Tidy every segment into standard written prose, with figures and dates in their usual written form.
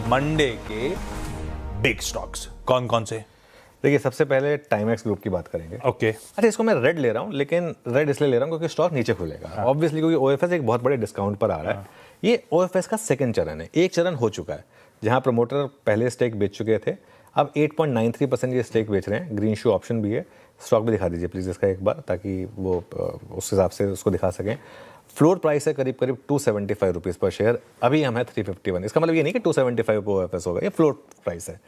Monday के big stocks कौन कौन से? देखिए, सबसे पहले टाइमेक्स ग्रुप की बात करेंगे। ओके। अच्छा, इसको मैं रेड ले रहा हूँ, लेकिन रेड इसलिए ले रहा हूँ क्योंकि स्टॉक नीचे खुलेगा ऑब्वियसली, क्योंकि ओएफएस एक बहुत बड़े डिस्काउंट पर आ रहा है। ये ओएफएस का सेकंड चरण है, एक चरण हो चुका है जहां प्रमोटर पहले स्टेक बेच चुके थे, अब 8.93% ये स्टेक बेच रहे हैं। ग्रीन शू ऑप्शन भी है। स्टॉक भी दिखा दीजिए प्लीज़ इसका एक बार, ताकि वो उस हिसाब से उसको दिखा सकें। फ्लोर प्राइस है करीब करीब 275 रुपीज़ पर शेयर, अभी हम है 351। इसका मतलब ये नहीं कि 275 पर ओएफएस होगा, ये फ्लोर प्राइस है।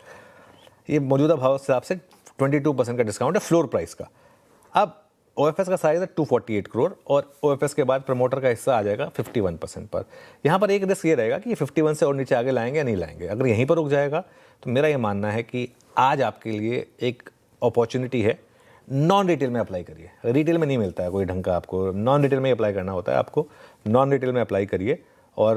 ये मौजूदा भाव के हिसाब से 22% का डिस्काउंट है फ्लोर प्राइस का। अब ओएफएस का साइज है 248 करोड़ और ओएफएस के बाद प्रमोटर का हिस्सा आ जाएगा 51% पर। यहाँ पर एक रिस्क ये रहेगा कि ये 51 से और नीचे आगे लाएंगे या नहीं लाएंगे। अगर यहीं पर रुक जाएगा तो मेरा ये मानना है कि आज आपके लिए एक अपॉर्चुनिटी है, नॉन रिटेल में अप्लाई करिए। रिटेल में नहीं मिलता है कोई ढंग का, आपको नॉन रिटेल में अप्लाई करना होता है। आपको नॉन रिटेल में अप्लाई करिए, और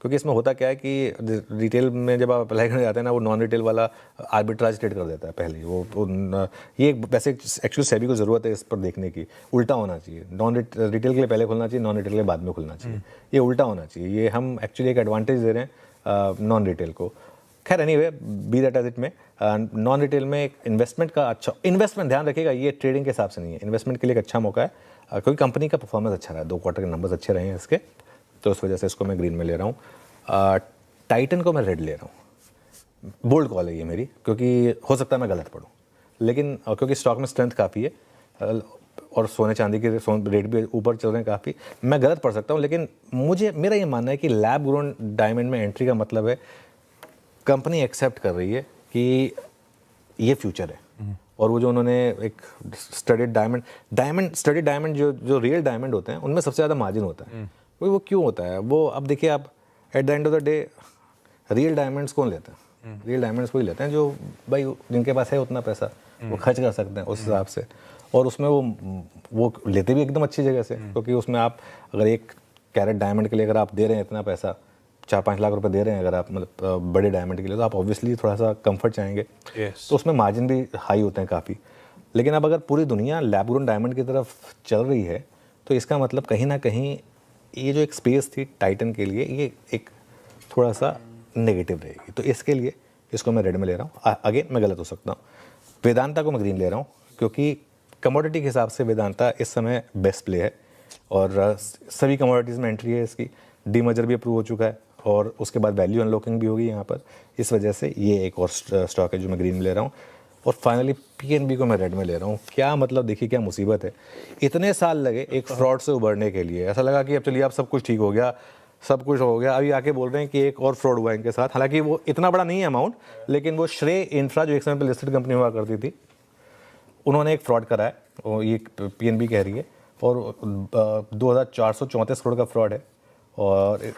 क्योंकि इसमें होता क्या है कि रिटेल में जब आप अप्लाई करने जाते हैं ना, वो नॉन रिटेल वाला आर्बिट्राज ट्रेड कर देता है पहले ही। ये वैसे एक्चुअली सेबी को ज़रूरत है इस पर देखने की, उल्टा होना चाहिए। नॉन रिटेल के लिए पहले खुलना चाहिए, नॉन रिटेल के लिए बाद में खुलना चाहिए। ये उल्टा होना चाहिए। ये हम एक्चुअली एक एडवांटेज दे रहे हैं नॉन रिटेल को। खैर anyway, be that as it may, non retail में एक इन्वेस्टमेंट का अच्छा इन्वेस्टमेंट, ध्यान रखिएगा ये ट्रेडिंग के हिसाब से नहीं है, इन्वेस्टमेंट के लिए एक अच्छा मौका है, क्योंकि कंपनी का परफॉर्मेंस अच्छा रहा है, 2 क्वार्टर के नंबर्स अच्छे रहे हैं इसके, तो उस वजह से इसको मैं ग्रीन में ले रहा हूँ। टाइटन को मैं रेड ले रहा हूँ। बोल्ड कॉल है ये मेरी, क्योंकि हो सकता है मैं गलत पढ़ूँ, लेकिन क्योंकि स्टॉक में स्ट्रेंथ काफ़ी है और सोने चांदी के रेट भी ऊपर चल रहे हैं काफ़ी, मैं गलत पढ़ सकता हूँ, लेकिन मेरा ये मानना है कि लैब ग्रोन डायमंड में एंट्री का मतलब है कंपनी एक्सेप्ट कर रही है कि ये फ्यूचर है। और वो जो उन्होंने एक स्टडीड डायमंड जो रियल डायमंड होते हैं उनमें सबसे ज़्यादा मार्जिन होता है। वो क्यों होता है? वो अब देखिए, आप at the end of the day real diamonds कौन लेते हैं? रियल डायमंड्स वही लेते हैं जो भाई जिनके पास है उतना पैसा, वो खर्च कर सकते हैं उस हिसाब से, और उसमें वो लेते भी एकदम अच्छी जगह से, क्योंकि उसमें आप अगर 1 कैरेट डायमंड के लिए अगर आप दे रहे हैं इतना पैसा, 4-5 लाख रुपए दे रहे हैं अगर आप, मतलब बड़े डायमंड के लिए, तो आप ऑब्वियसली थोड़ा सा कंफर्ट चाहेंगे। तो उसमें मार्जिन भी हाई होते हैं काफ़ी। लेकिन अब अगर पूरी दुनिया लैब ग्रोन डायमंड की तरफ चल रही है, तो इसका मतलब कहीं ना कहीं ये जो एक स्पेस थी टाइटन के लिए, ये एक थोड़ा सा नेगेटिव रहेगी। तो इसके लिए इसको मैं रेड में ले रहा हूँ। अगेन मैं गलत हो सकता हूँ। वेदांता को मैं ग्रीन ले रहा हूँ, क्योंकि कमोडिटी के हिसाब से वेदांता इस समय बेस्ट प्ले है, और सभी कमोडिटीज़ में एंट्री है इसकी। डीमर्जर भी अप्रूव हो चुका है, और उसके बाद वैल्यू अनलॉकिंग भी होगी यहाँ पर। इस वजह से ये एक और स्टॉक है जो मैं ग्रीन में ले रहा हूँ। और फाइनली पीएनबी को मैं रेड में ले रहा हूँ। क्या मतलब, देखिए क्या मुसीबत है। इतने साल लगे एक फ्रॉड से उभरने के लिए, ऐसा लगा कि अब चलिए अब सब कुछ ठीक हो गया, सब कुछ हो गया। अभी आके बोल रहे हैं कि एक और फ्रॉड हुआ इनके साथ। हालांकि वो इतना बड़ा नहीं है अमाउंट, लेकिन वो श्रेय इंफ्रा जो एक समय पर लिस्टेड कंपनी हुआ करती थी, उन्होंने एक फ्रॉड करा है, और ये पीएनबी कह रही है, और 2434 करोड़ का फ्रॉड है, और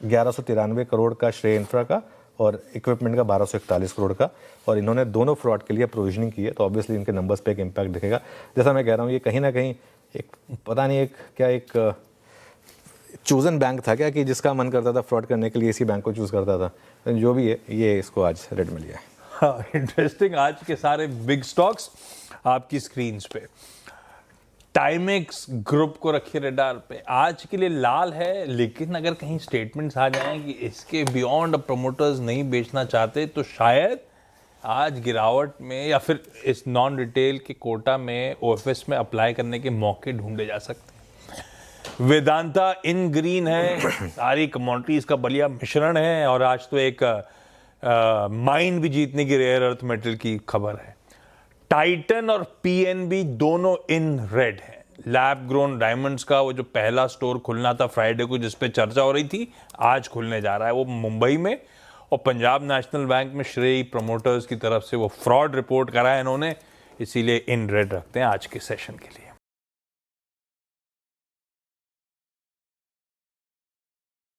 1193 करोड़ का श्रेय इंफ्रा का, और इक्विपमेंट का 1241 करोड़ का। और इन्होंने दोनों फ्रॉड के लिए प्रोविजनिंग की है, तो ऑब्वियसली इनके नंबर्स पे एक इम्पैक्ट दिखेगा। जैसा मैं कह रहा हूँ, ये कहीं ना कहीं एक पता नहीं एक चूजन बैंक था क्या, कि जिसका मन करता था फ्रॉड करने के लिए इसी बैंक को चूज़ करता था। जो भी है, ये इसको आज रेड में लिया है। हाँ, इंटरेस्टिंग। आज के सारे बिग स्टॉक्स आपकी स्क्रीन पे। टाइमेक्स ग्रुप को रखिए रडार पे। आज के लिए लाल है, लेकिन अगर कहीं स्टेटमेंट्स आ जाएं कि इसके बियॉन्ड प्रमोटर्स नहीं बेचना चाहते, तो शायद आज गिरावट में या फिर इस नॉन रिटेल के कोटा में ओएफएस में अप्लाई करने के मौके ढूंढे जा सकते हैं। वेदांता इन ग्रीन है, सारी कमोडिटीज का बढ़िया मिश्रण है, और आज तो एक माइन भी जीतने की रेयर अर्थ मेटल की खबर है। टाइटन और पीएनबी दोनों इन रेड है। लैब ग्रोन डायमंड्स का वो जो पहला स्टोर खुलना था फ्राइडे को, जिस पे चर्चा हो रही थी, आज खुलने जा रहा है वो मुंबई में। और पंजाब नेशनल बैंक में श्रेय प्रमोटर्स की तरफ से वो फ्रॉड रिपोर्ट करा है इन्होंने, इसीलिए इन रेड रखते हैं आज के सेशन के लिए।